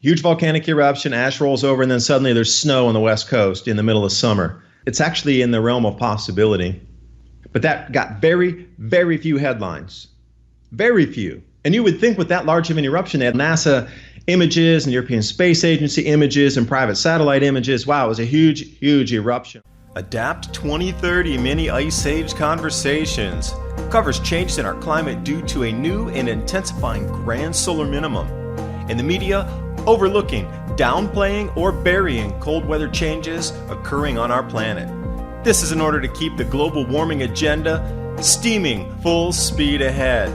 Huge volcanic eruption, ash rolls over, and then suddenly there's snow on the West Coast in the middle of summer. It's actually in the realm of possibility. But that got very, very few headlines. Very few. And you would think with that large of an eruption, they had NASA images and European Space Agency images and private satellite images. Wow, it was a huge, huge eruption. Adapt 2030 Mini Ice Age Conversations covers changes in our climate due to a new and intensifying grand solar minimum. In the media, overlooking, downplaying, or burying cold weather changes occurring on our planet. This is in order to keep the global warming agenda steaming full speed ahead.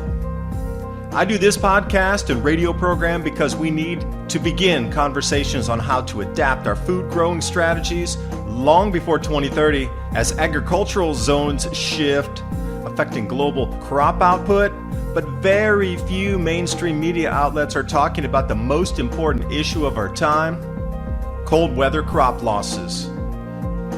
I do this podcast and radio program because we need to begin conversations on how to adapt our food growing strategies long before 2030 as agricultural zones shift, affecting global crop output, but very few mainstream media outlets are talking about the most important issue of our time, cold weather crop losses.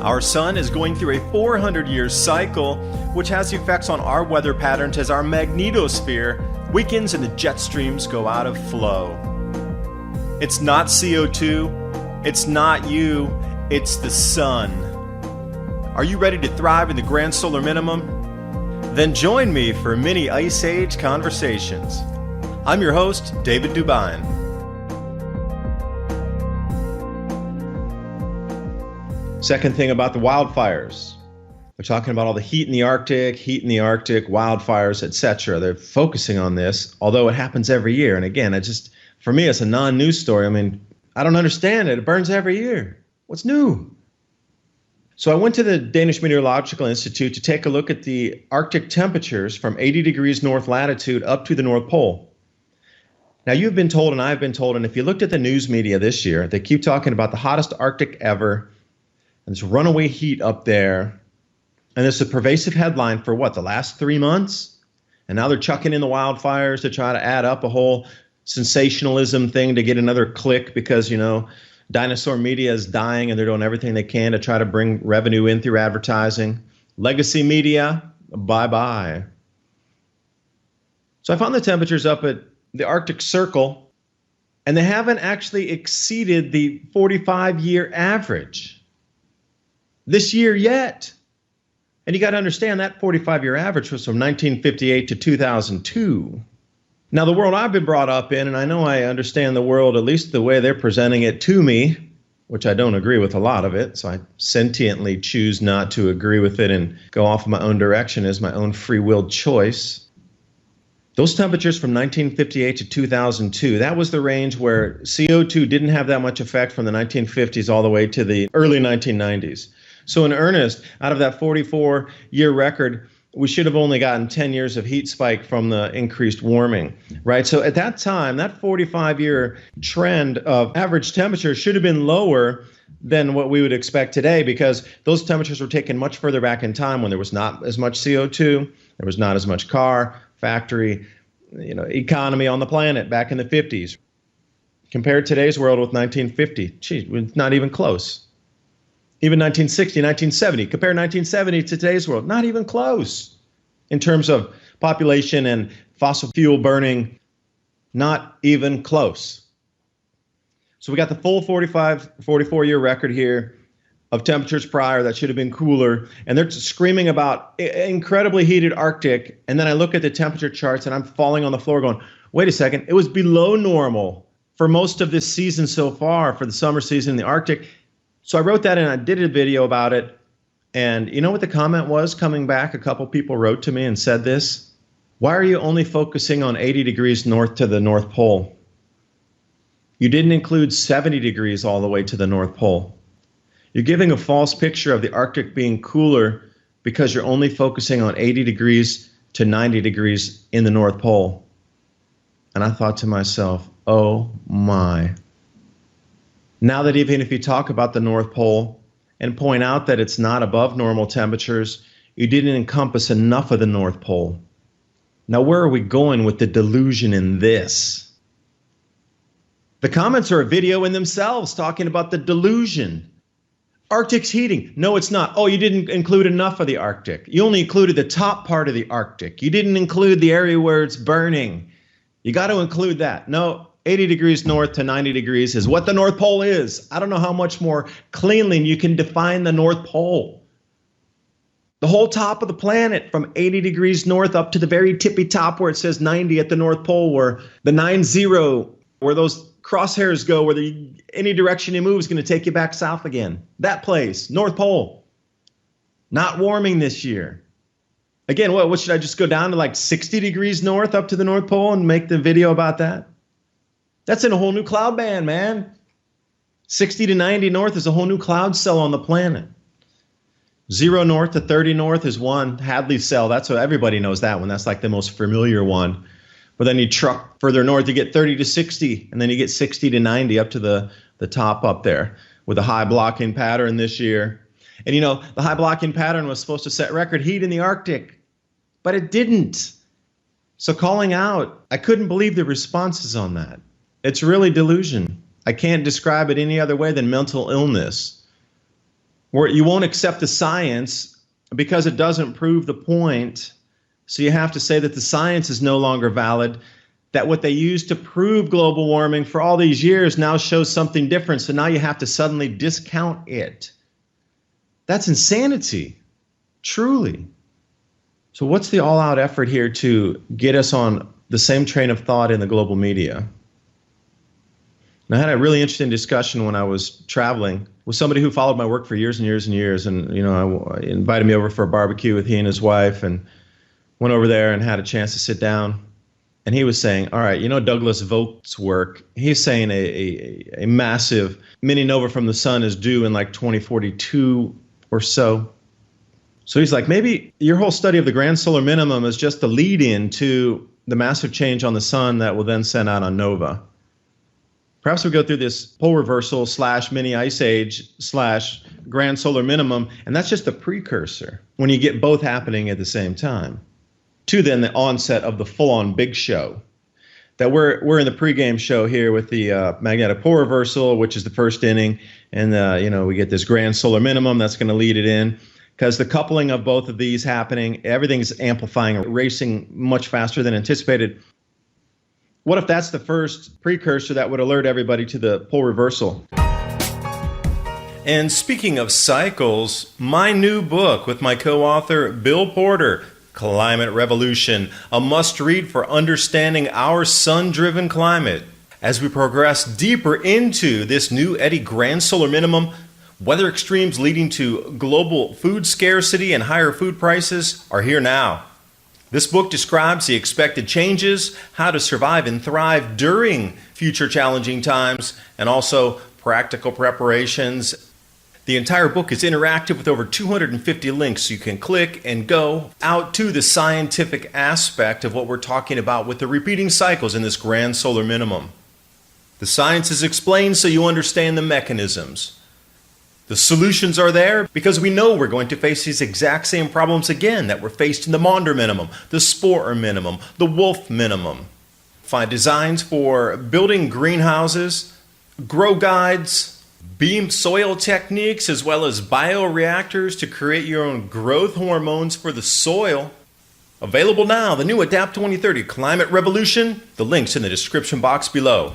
Our sun is going through a 400-year cycle, which has effects on our weather patterns as our magnetosphere weakens and the jet streams go out of flow. It's not CO2, it's not you, it's the sun. Are you ready to thrive in the grand solar minimum? Then join me for Mini Ice Age Conversations. I'm your host, David DuByne. Second thing about the wildfires. We're talking about all the heat in the Arctic, wildfires, etc. They're focusing on this, although it happens every year. And again, for me, it's a non-news story. I mean, I don't understand it. It burns every year. What's new? So I went to the Danish Meteorological Institute to take a look at the Arctic temperatures from 80 degrees north latitude up to the North Pole. Now, you've been told, and I've been told, and if you looked at the news media this year, they keep talking about the hottest Arctic ever, and this runaway heat up there. And it's a pervasive headline for the last 3 months? And now they're chucking in the wildfires to try to add up a whole sensationalism thing to get another click because, dinosaur media is dying and they're doing everything they can to try to bring revenue in through advertising. Legacy media, bye-bye. So I found the temperatures up at the Arctic Circle, and they haven't actually exceeded the 45-year average this year yet. And you got to understand that 45-year average was from 1958 to 2002. Now, the world I've been brought up in, and I know I understand the world, at least the way they're presenting it to me, which I don't agree with a lot of it, so I sentiently choose not to agree with it and go off in my own direction as my own free-willed choice. Those temperatures from 1958 to 2002, that was the range where CO2 didn't have that much effect from the 1950s all the way to the early 1990s. So in earnest, out of that 44-year record, we should have only gotten 10 years of heat spike from the increased warming, right? So at that time, that 45-year trend of average temperature should have been lower than what we would expect today because those temperatures were taken much further back in time when there was not as much CO2, there was not as much car, factory, economy on the planet back in the 50s. Compare today's world with 1950. Geez, it's not even close. Even 1960, 1970. Compare 1970 to today's world. Not even close. In terms of population and fossil fuel burning, not even close. So we got the full 44-year record here of temperatures prior that should have been cooler. And they're screaming about incredibly heated Arctic. And then I look at the temperature charts and I'm falling on the floor going, wait a second, it was below normal for most of this season so far, for the summer season in the Arctic. So I wrote that and I did a video about it. And you know what the comment was coming back? A couple people wrote to me and said this. Why are you only focusing on 80 degrees north to the North Pole? You didn't include 70 degrees all the way to the North Pole. You're giving a false picture of the Arctic being cooler because you're only focusing on 80 degrees to 90 degrees in the North Pole. And I thought to myself, oh my. Now that even if you talk about the North Pole and point out that it's not above normal temperatures, you didn't encompass enough of the North Pole. Now, where are we going with the delusion in this? The comments are a video in themselves talking about the delusion. Arctic's heating. No, it's not. Oh, you didn't include enough of the Arctic. You only included the top part of the Arctic. You didn't include the area where it's burning. You got to include that. No, 80 degrees north to 90 degrees is what the North Pole is. I don't know how much more cleanly you can define the North Pole. The whole top of the planet from 80 degrees north up to the very tippy top where it says 90 at the North Pole, where the 90, where those crosshairs go, where any direction you move is going to take you back south again. That place, North Pole, not warming this year. Again, what should I just go down to like 60 degrees north up to the North Pole and make the video about that? That's in a whole new cloud band, man. 60 to 90 north is a whole new cloud cell on the planet. 0 north to 30 north is one Hadley cell. That's what everybody knows that one. That's like the most familiar one. But then you truck further north, you get 30 to 60, and then you get 60 to 90 up to the top up there with a high blocking pattern this year. And the high blocking pattern was supposed to set record heat in the Arctic, but it didn't. So calling out, I couldn't believe the responses on that. It's really delusion. I can't describe it any other way than mental illness, where you won't accept the science because it doesn't prove the point. So you have to say that the science is no longer valid, that what they used to prove global warming for all these years now shows something different. So now you have to suddenly discount it. That's insanity, truly. So what's the all-out effort here to get us on the same train of thought in the global media? And I had a really interesting discussion when I was traveling with somebody who followed my work for years and years and years. And, I invited me over for a barbecue with he and his wife and went over there and had a chance to sit down. And he was saying, all right, Douglas Vogt's work, he's saying a massive mini-nova from the sun is due in like 2042 or so. So he's like, maybe your whole study of the Grand Solar Minimum is just the lead-in to the massive change on the sun that will then send out a nova. Perhaps we go through this pole reversal / mini ice age / Grand Solar Minimum, and that's just the precursor when you get both happening at the same time, to then the onset of the full-on big show. That we're in the pregame show here with the magnetic pole reversal, which is the first inning, and we get this Grand Solar Minimum that's going to lead it in, because the coupling of both of these happening, everything's amplifying, racing much faster than anticipated. What if that's the first precursor that would alert everybody to the pole reversal? And speaking of cycles, my new book with my co-author Bill Porter, Climate Revolution, a must-read for understanding our sun-driven climate. As we progress deeper into this new Eddy Grand Solar Minimum, weather extremes leading to global food scarcity and higher food prices are here now. This book describes the expected changes, how to survive and thrive during future challenging times, and also practical preparations. The entire book is interactive with over 250 links, so you can click and go out to the scientific aspect of what we're talking about with the repeating cycles in this Grand Solar Minimum. The science is explained so you understand the mechanisms. The solutions are there because we know we're going to face these exact same problems again that were faced in the Maunder Minimum, the Sporer Minimum, the Wolf Minimum. Find designs for building greenhouses, grow guides, beam soil techniques, as well as bioreactors to create your own growth hormones for the soil. Available now, the new Adapt 2030 Climate Revolution. The link's in the description box below.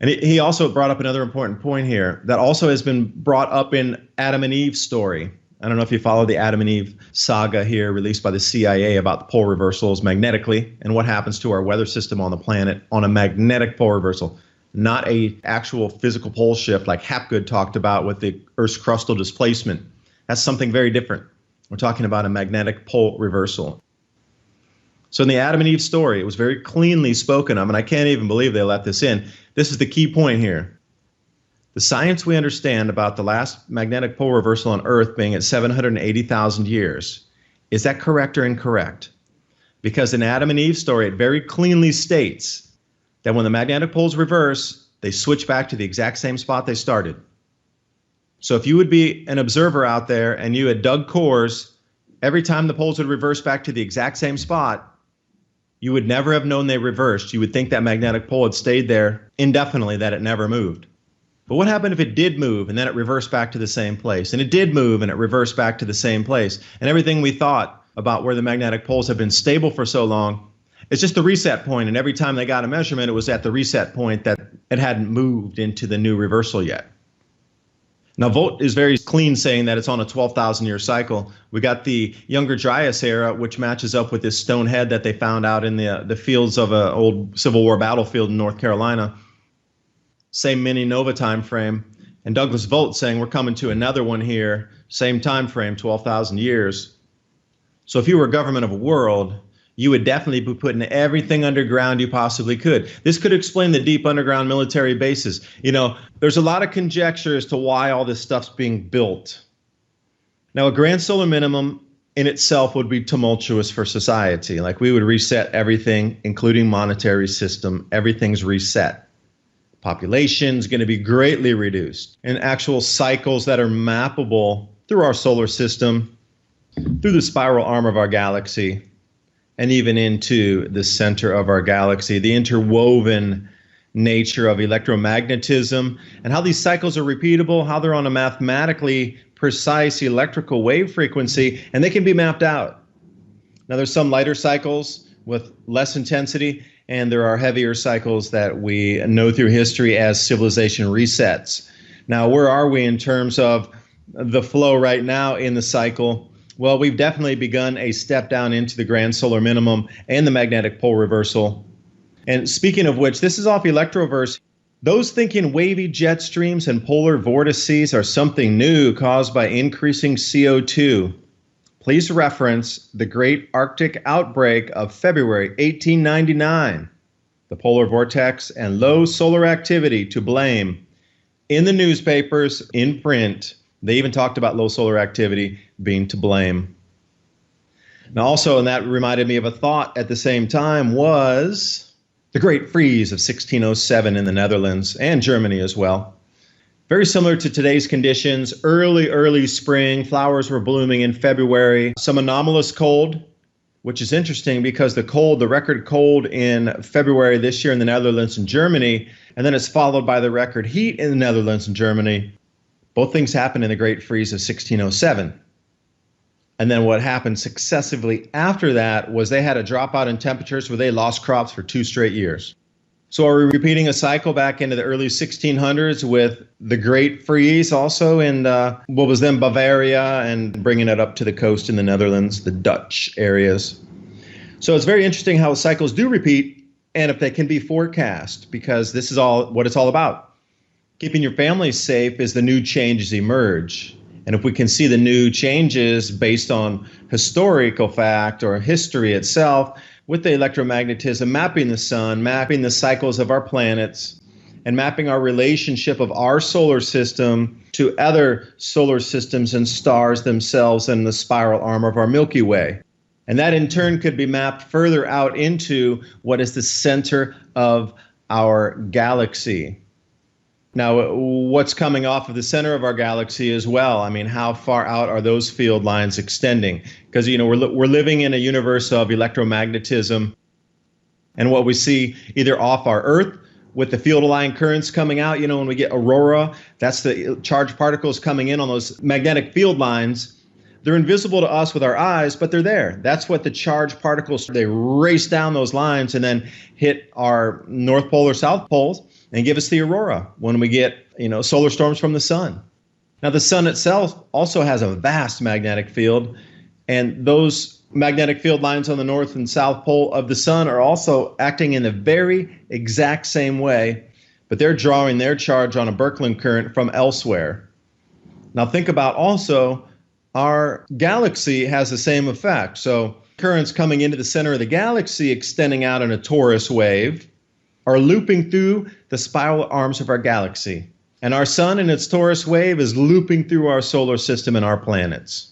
And he also brought up another important point here that also has been brought up in Adam and Eve's story. I don't know if you follow the Adam and Eve saga here released by the CIA about the pole reversals magnetically and what happens to our weather system on the planet on a magnetic pole reversal, not a actual physical pole shift like Hapgood talked about with the Earth's crustal displacement. That's something very different. We're talking about a magnetic pole reversal. So in the Adam and Eve story, it was very cleanly spoken of, and I can't even believe they let this in. This is the key point here. The science we understand about the last magnetic pole reversal on Earth being at 780,000 years, is that correct or incorrect? Because in Adam and Eve's story, it very cleanly states that when the magnetic poles reverse, they switch back to the exact same spot they started. So if you would be an observer out there and you had dug cores, every time the poles would reverse back to the exact same spot, you would never have known they reversed. You would think that magnetic pole had stayed there indefinitely, that it never moved. But what happened if it did move and then it reversed back to the same place? And it did move and it reversed back to the same place. And everything we thought about where the magnetic poles have been stable for so long It's just the reset point, and every time they got a measurement, it was at the reset point that it hadn't moved into the new reversal yet. Now, Volt is very clean saying that it's on a 12,000-year cycle. We got the Younger Dryas era, which matches up with this stone head that they found out in the fields of an old Civil War battlefield in North Carolina. Same mini nova time frame. And Douglas Volt saying we're coming to another one here, same time frame, 12,000 years. So if you were a government of a world, you would definitely be putting everything underground you possibly could. This could explain the deep underground military bases. You know, there's a lot of conjecture as to why all this stuff's being built. Now, a grand solar minimum in itself would be tumultuous for society. Like, we would reset everything, including monetary system. Everything's reset. Population's going to be greatly reduced. And actual cycles that are mappable through our solar system, through the spiral arm of our galaxy, and even into the center of our galaxy, the interwoven nature of electromagnetism, and how these cycles are repeatable, how they're on a mathematically precise electrical wave frequency, and they can be mapped out. Now, there's some lighter cycles with less intensity, and there are heavier cycles that we know through history as civilization resets. Now, where are we in terms of the flow right now in the cycle? Well, we've definitely begun a step down into the grand solar minimum and the magnetic pole reversal. And speaking of which, this is off Electroverse. Those thinking wavy jet streams and polar vortices are something new caused by increasing CO2. Please reference the Great Arctic Outbreak of February 1899. The polar vortex and low solar activity to blame. In the newspapers, in print, they even talked about low solar activity being to blame. Now also, and that reminded me of a thought at the same time, was the Great Freeze of 1607 in the Netherlands and Germany as well. Very similar to today's conditions, early spring, flowers were blooming in February, some anomalous cold, which is interesting because the record cold in February this year in the Netherlands and Germany, and then it's followed by the record heat in the Netherlands and Germany. Both things happened in the Great Freeze of 1607. And then what happened successively after that was they had a dropout in temperatures where they lost crops for 2 straight years. So are we repeating a cycle back into the early 1600s with the Great Freeze also in what was then Bavaria and bringing it up to the coast in the Netherlands, the Dutch areas? So it's very interesting how cycles do repeat and if they can be forecast, because this is all what it's all about. Keeping your family safe as the new changes emerge. And if we can see the new changes based on historical fact or history itself, with the electromagnetism, mapping the sun, mapping the cycles of our planets, and mapping our relationship of our solar system to other solar systems and stars themselves and the spiral arm of our Milky Way. And that in turn could be mapped further out into what is the center of our galaxy. Now, what's coming off of the center of our galaxy as well? I mean, how far out are those field lines extending? Because, you know, we're living in a universe of electromagnetism. And what we see either off our Earth with the field line currents coming out, you know, when we get aurora, that's the charged particles coming in on those magnetic field lines. They're invisible to us with our eyes, but they're there. That's what the charged particles, they race down those lines and then hit our North Pole or South Poles and give us the aurora when we get, you know, solar storms from the sun. Now, the sun itself also has a vast magnetic field, and those magnetic field lines on the north and south pole of the sun are also acting in the very exact same way, but they're drawing their charge on a Birkeland current from elsewhere. Now, think about also our galaxy has the same effect. So currents coming into the center of the galaxy extending out in a torus wave are looping through the spiral arms of our galaxy. And our sun in its torus wave is looping through our solar system and our planets.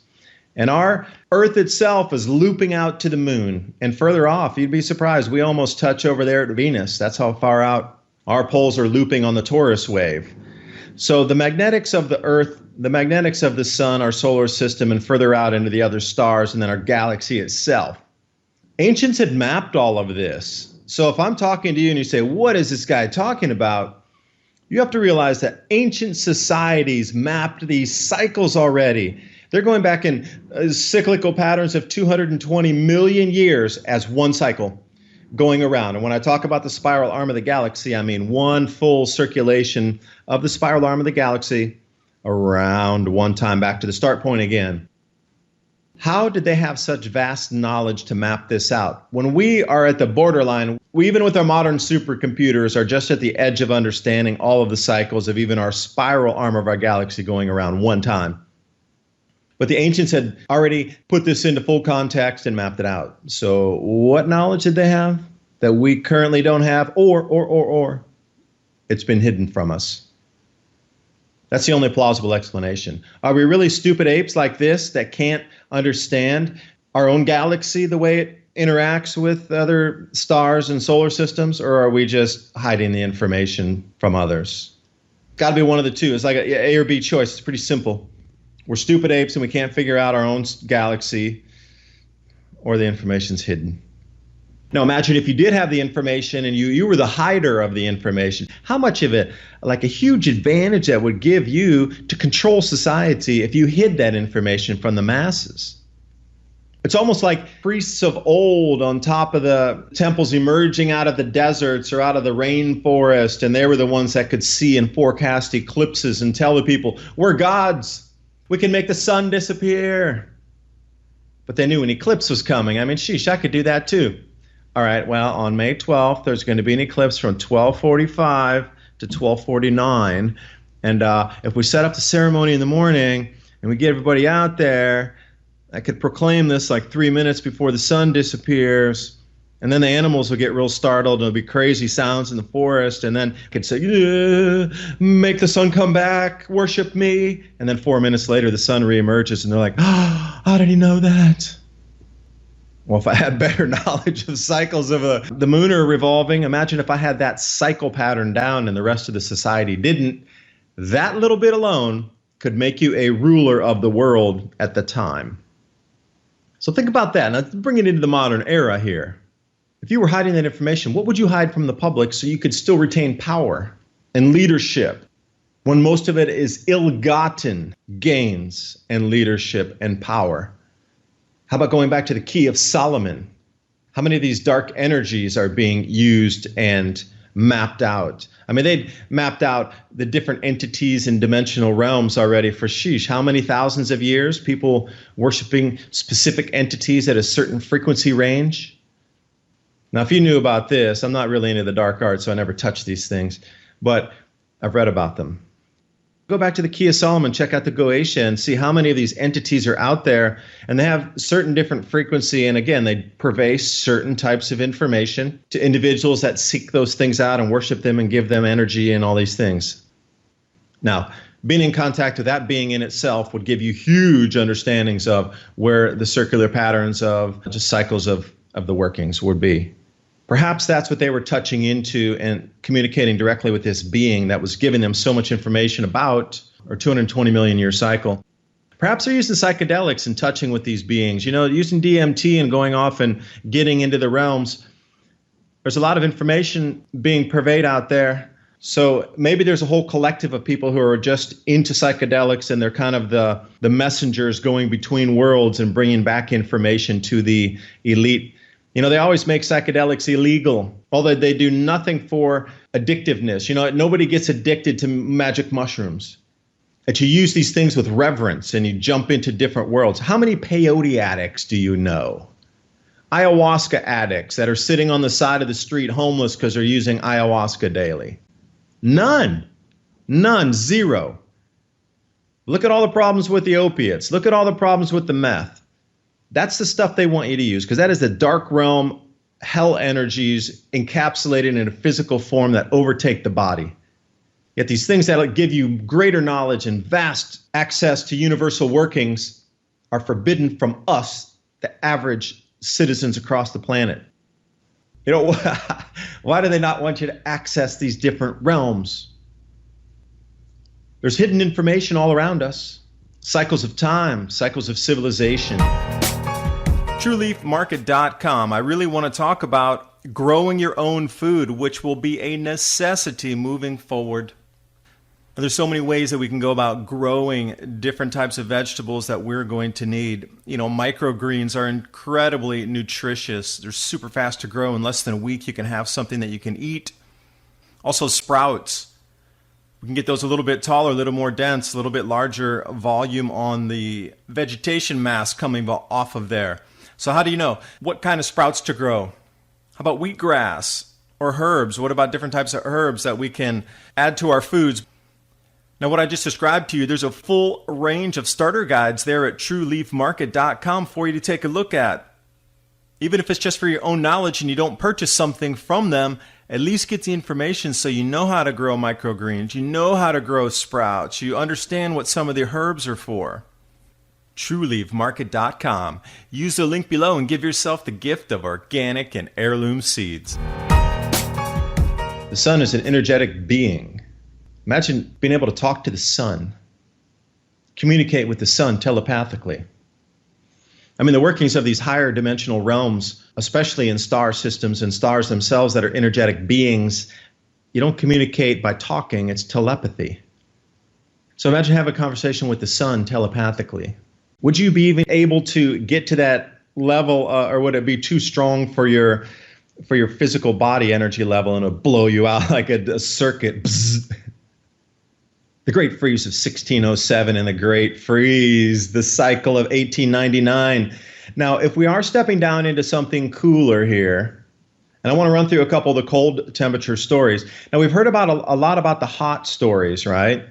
And our Earth itself is looping out to the moon. And further off, you'd be surprised, we almost touch over there at Venus. That's how far out our poles are looping on the torus wave. So the magnetics of the Earth, the magnetics of the sun, our solar system, and further out into the other stars, and then our galaxy itself. Ancients had mapped all of this. So if I'm talking to you and you say, what is this guy talking about? You have to realize that ancient societies mapped these cycles already. They're going back in cyclical patterns of 220 million years as one cycle. going around. And when I talk about the spiral arm of the galaxy, I mean one full circulation of the spiral arm of the galaxy around one time back to the start point again. How did they have such vast knowledge to map this out? When we are at the borderline, we, even with our modern supercomputers, are just at the edge of understanding all of the cycles of even our spiral arm of our galaxy going around one time. But the ancients had already put this into full context and mapped it out. So what knowledge did they have that we currently don't have? Or it's been hidden from us. That's the only plausible explanation. Are we really stupid apes like this that can't understand our own galaxy the way it interacts with other stars and solar systems? Or are we just hiding the information from others? Got to be one of the two. It's like an A or B choice. It's pretty simple. We're stupid apes and we can't figure out our own galaxy, or the information's hidden. Now imagine if you did have the information and you were the hider of the information. How much of it, like a huge advantage that would give you to control society if you hid that information from the masses. It's almost like priests of old on top of the temples emerging out of the deserts or out of the rainforest, and they were the ones that could see and forecast eclipses and tell the people, we're gods. We can make the sun disappear. But they knew an eclipse was coming. I mean, sheesh, I could do that too. All right, well, on May 12th, there's going to be an eclipse from 12:45 to 12:49. And if we set up the ceremony in the morning and we get everybody out there, I could proclaim this like 3 minutes before the sun disappears. And then the animals will get real startled. There'll be crazy sounds in the forest. And then I could say, yeah, make the sun come back, worship me. And then 4 minutes later, the sun reemerges. And they're like, oh, how did he know that? Well, if I had better knowledge of cycles of the moon are revolving, imagine if I had that cycle pattern down and the rest of the society didn't. That little bit alone could make you a ruler of the world at the time. So think about that. Now, bring it into the modern era here. If you were hiding that information, what would you hide from the public so you could still retain power and leadership when most of it is ill-gotten gains and leadership and power? How about going back to the Key of Solomon? How many of these dark energies are being used and mapped out? I mean, they'd mapped out the different entities and dimensional realms already for sheesh. How many thousands of years? People worshiping specific entities at a certain frequency range. Now, if you knew about this, I'm not really into the dark arts, so I never touch these things, but I've read about them. Go back to the Key of Solomon, check out the Goetia and see how many of these entities are out there, and they have certain different frequency, and again, they purvey certain types of information to individuals that seek those things out and worship them and give them energy and all these things. Now, being in contact with that being in itself would give you huge understandings of where the circular patterns of just cycles of the workings would be. Perhaps that's what they were touching into and communicating directly with this being that was giving them so much information about our 220 million year cycle. Perhaps they're using psychedelics and touching with these beings, using DMT and going off and getting into the realms. There's a lot of information being purveyed out there. So maybe there's a whole collective of people who are just into psychedelics, and they're kind of the messengers going between worlds and bringing back information to the elite. They always make psychedelics illegal, although they do nothing for addictiveness. Nobody gets addicted to magic mushrooms. That you use these things with reverence and you jump into different worlds. How many peyote addicts do you know? Ayahuasca addicts that are sitting on the side of the street homeless because they're using ayahuasca daily. None. Zero. Look at all the problems with the opiates. Look at all the problems with the meth. That's the stuff they want you to use, because that is the dark realm, hell energies encapsulated in a physical form that overtake the body. Yet these things that give you greater knowledge and vast access to universal workings are forbidden from us, the average citizens across the planet. Why do they not want you to access these different realms? There's hidden information all around us. Cycles of time, cycles of civilization. TrueLeafMarket.com. I really want to talk about growing your own food, which will be a necessity moving forward. And there's so many ways that we can go about growing different types of vegetables that we're going to need. Microgreens are incredibly nutritious. They're super fast to grow. In less than a week, you can have something that you can eat. Also, sprouts. We can get those a little bit taller, a little more dense, a little bit larger volume on the vegetation mass coming off of there. So how do you know what kind of sprouts to grow? How about wheatgrass or herbs? What about different types of herbs that we can add to our foods? Now, what I just described to you, there's a full range of starter guides there at trueleafmarket.com for you to take a look at. Even if it's just for your own knowledge and you don't purchase something from them, at least get the information so you know how to grow microgreens, you know how to grow sprouts, you understand what some of the herbs are for. trueleafmarket.com. Use the link below and give yourself the gift of organic and heirloom seeds. The sun is an energetic being. Imagine being able to talk to the sun, communicate with the sun telepathically. I mean, the workings of these higher dimensional realms, especially in star systems and stars themselves that are energetic beings, you don't communicate by talking, it's telepathy. So imagine having a conversation with the sun telepathically. Would you be even able to get to that level, or would it be too strong for your physical body energy level and it'll blow you out like a circuit? Bzz. The Great Freeze of 1607 and the Great Freeze, the cycle of 1899. Now, if we are stepping down into something cooler here, and I want to run through a couple of the cold temperature stories. Now, we've heard about a lot about the hot stories, right?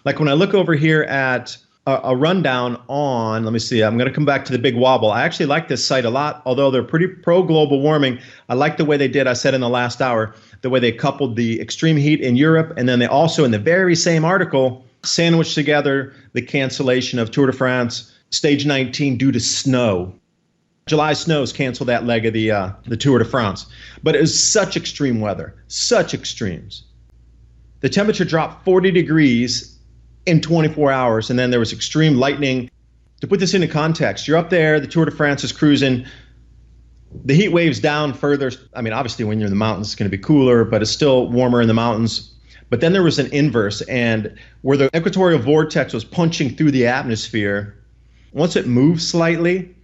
Like when I look over here at a rundown on, let me see, I'm going to come back to the Big Wobble. I actually like this site a lot, although they're pretty pro-global warming. I like the way they did, I said in the last hour, the way they coupled the extreme heat in Europe, and then they also, in the very same article, sandwiched together the cancellation of Tour de France, stage 19, due to snow. July snows canceled that leg of the Tour de France. But it was such extreme weather, such extremes. The temperature dropped 40 degrees in 24 hours, and then there was extreme lightning. To put this into context, you're up there, the Tour de France is cruising, the heat wave's down further. I mean, obviously when you're in the mountains, it's going to be cooler, but it's still warmer in the mountains. But then there was an inverse, and where the equatorial vortex was punching through the atmosphere, once it moved slightly,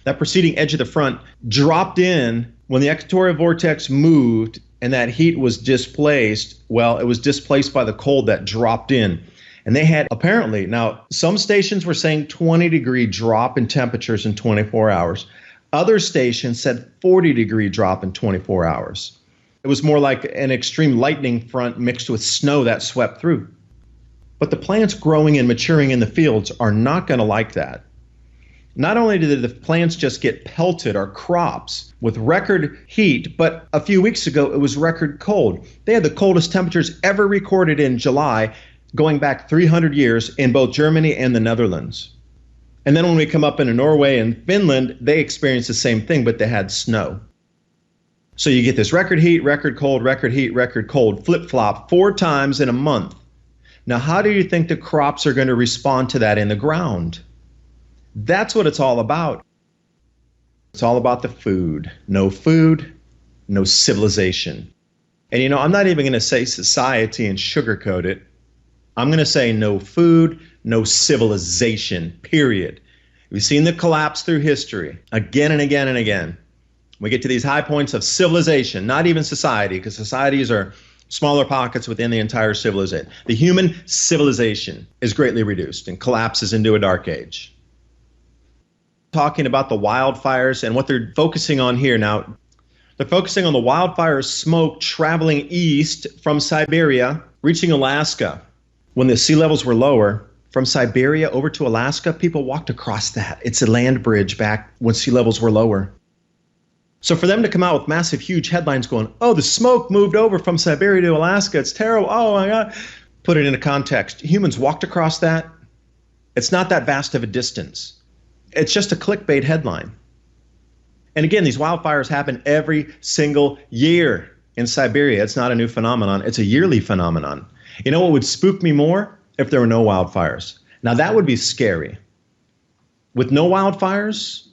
that preceding edge of the front dropped in. When the equatorial vortex moved and that heat was displaced, well, it was displaced by the cold that dropped in. And they had apparently, now some stations were saying 20-degree drop in temperatures in 24 hours. Other stations said 40-degree drop in 24 hours. It was more like an extreme lightning front mixed with snow that swept through. But the plants growing and maturing in the fields are not going to like that. Not only did the plants just get pelted, our crops, with record heat, but a few weeks ago it was record cold. They had the coldest temperatures ever recorded in July, going back 300 years in both Germany and the Netherlands. And then when we come up into Norway and Finland, they experienced the same thing, but they had snow. So you get this record heat, record cold, record heat, record cold, flip-flop 4 times in a month. Now, how do you think the crops are going to respond to that in the ground? That's what it's all about. It's all about the food. No food, no civilization. And I'm not even going to say society and sugarcoat it. I'm going to say no food, no civilization, period. We've seen the collapse through history again and again and again. We get to these high points of civilization, not even society, because societies are smaller pockets within the entire civilization. The human civilization is greatly reduced and collapses into a dark age. Talking about the wildfires and what they're focusing on here now, they're focusing on the wildfire smoke traveling east from Siberia, reaching Alaska. When the sea levels were lower, from Siberia over to Alaska, people walked across that. It's a land bridge back when sea levels were lower. So for them to come out with massive, huge headlines going, oh, the smoke moved over from Siberia to Alaska, it's terrible, oh my God. Put it into context. Humans walked across that. It's not that vast of a distance. It's just a clickbait headline. And again, these wildfires happen every single year in Siberia. It's not a new phenomenon. It's a yearly phenomenon. You know what would spook me more? If there were no wildfires. Now that would be scary. With no wildfires,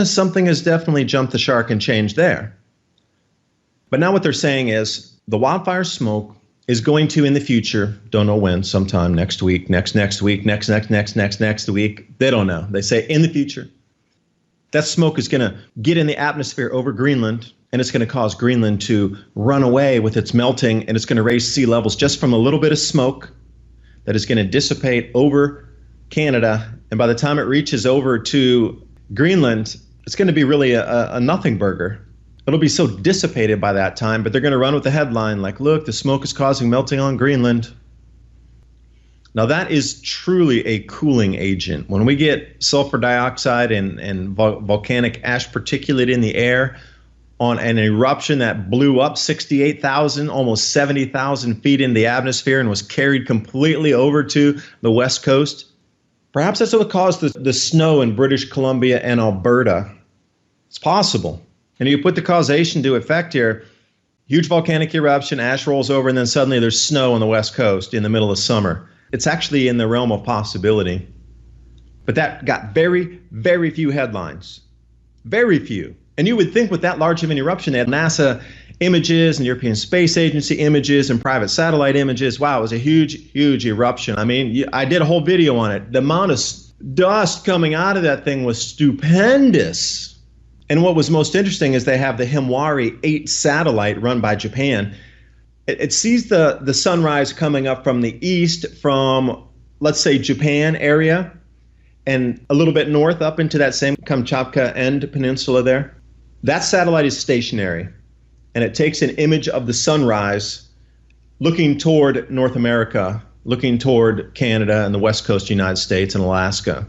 something has definitely jumped the shark and changed there. But now what they're saying is the wildfire smoke is going to, in the future, don't know when, sometime next week, next week, next week, they don't know. They say in the future, that smoke is going to get in the atmosphere over Greenland, and it's going to cause Greenland to run away with its melting, and it's going to raise sea levels just from a little bit of smoke that is going to dissipate over Canada. And by the time it reaches over to Greenland, it's going to be really a nothing burger. It'll be so dissipated by that time, but they're going to run with the headline like, look, the smoke is causing melting on Greenland. Now, that is truly a cooling agent. When we get sulfur dioxide and volcanic ash particulate in the air on an eruption that blew up 68,000, almost 70,000 feet in the atmosphere and was carried completely over to the west coast, perhaps that's what caused the snow in British Columbia and Alberta. It's possible. And you put the causation to effect here, huge volcanic eruption, ash rolls over, and then suddenly there's snow on the west coast in the middle of summer. It's actually in the realm of possibility. But that got very, very few headlines. Very few. And you would think with that large of an eruption, they had NASA images and European Space Agency images and private satellite images. Wow, it was a huge, huge eruption. I mean, I did a whole video on it. The amount of dust coming out of that thing was stupendous. And what was most interesting is they have the Himawari 8 satellite run by Japan. It sees the sunrise coming up from the east from, let's say, Japan area, and a little bit north up into that same Kamchatka End Peninsula there. That satellite is stationary, and it takes an image of the sunrise looking toward North America, looking toward Canada and the west coast of the United States and Alaska.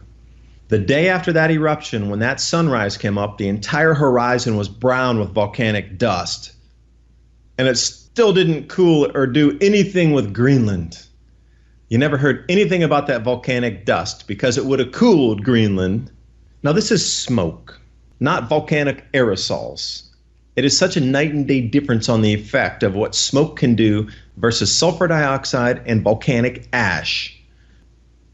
The day after that eruption, when that sunrise came up, the entire horizon was brown with volcanic dust. And it still didn't cool or do anything with Greenland. You never heard anything about that volcanic dust because it would have cooled Greenland. Now, this is smoke, not volcanic aerosols. It is such a night and day difference on the effect of what smoke can do versus sulfur dioxide and volcanic ash.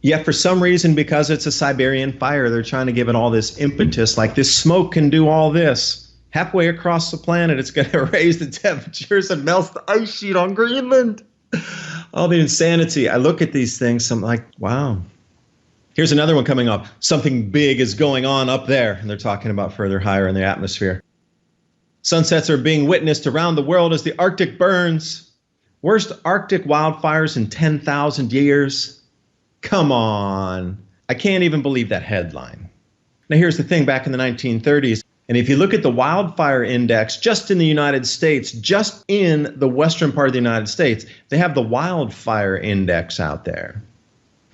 Yet for some reason, because it's a Siberian fire, they're trying to give it all this impetus, like this smoke can do all this. Halfway across the planet, it's going to raise the temperatures and melt the ice sheet on Greenland. Oh, the insanity. I look at these things, I'm like, wow. Here's another one coming up. Something big is going on up there, and they're talking about further higher in the atmosphere. Sunsets are being witnessed around the world as the Arctic burns. Worst Arctic wildfires in 10,000 years. Come on. I can't even believe that headline. Now, here's the thing. Back in the 1930s, and if you look at the wildfire index just in the United States, just in the western part of the United States, they have the wildfire index out there.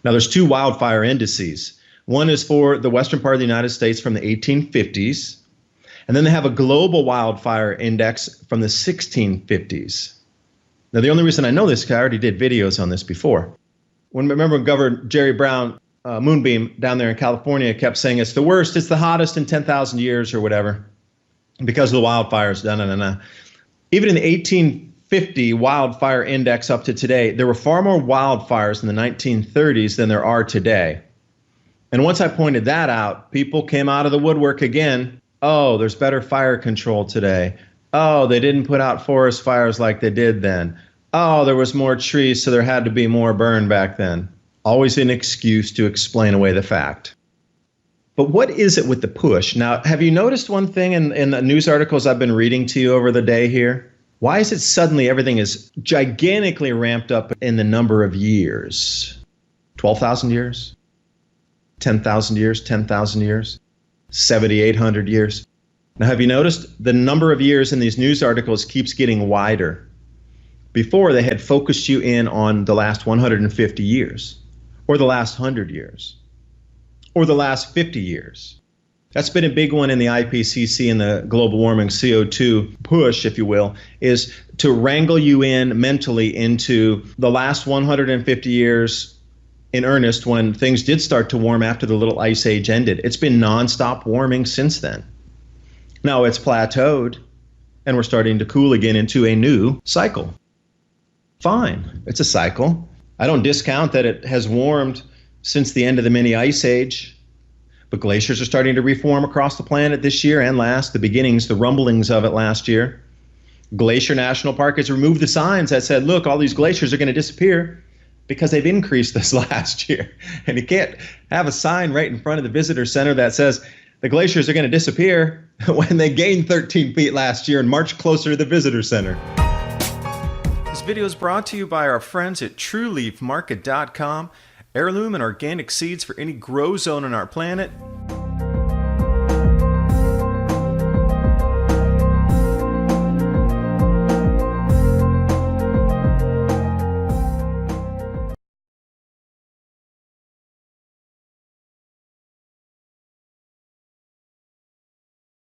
Now, there's two wildfire indices. One is for the western part of the United States from the 1850s, and then they have a global wildfire index from the 1650s. Now, the only reason I know this is because I already did videos on this before. Remember Governor Jerry Brown, Moonbeam down there in California, kept saying it's the worst, it's the hottest in 10,000 years or whatever because of the wildfires. Even in the 1850 wildfire index up to today, there were far more wildfires in the 1930s than there are today. And once I pointed that out, people came out of the woodwork again. Oh, there's better fire control today. Oh, they didn't put out forest fires like they did then. Oh, there was more trees, so there had to be more burn back then. Always an excuse to explain away the fact. But what is it with the push? Now, have you noticed one thing in the news articles I've been reading to you over the day here? Why is it suddenly everything is gigantically ramped up in the number of years? 12,000 years? 10,000 years? 10,000 years? 7,800 years? Now, have you noticed the number of years in these news articles keeps getting wider? Before, they had focused you in on the last 150 years, or the last 100 years, or the last 50 years. That's been a big one in the IPCC and the global warming CO2 push, if you will, is to wrangle you in mentally into the last 150 years in earnest when things did start to warm after the little ice age ended. It's been nonstop warming since then. Now it's plateaued, and we're starting to cool again into a new cycle. Fine, it's a cycle. I don't discount that it has warmed since the end of the mini ice age, but glaciers are starting to reform across the planet this year and last, the beginnings, the rumblings of it last year. Glacier National Park has removed the signs that said, look, all these glaciers are going to disappear because they've increased this last year. And you can't have a sign right in front of the visitor center that says the glaciers are going to disappear when they gained 13 feet last year and marched closer to the visitor center. This video is brought to you by our friends at TrueLeafMarket.com. Heirloom and organic seeds for any grow zone on our planet.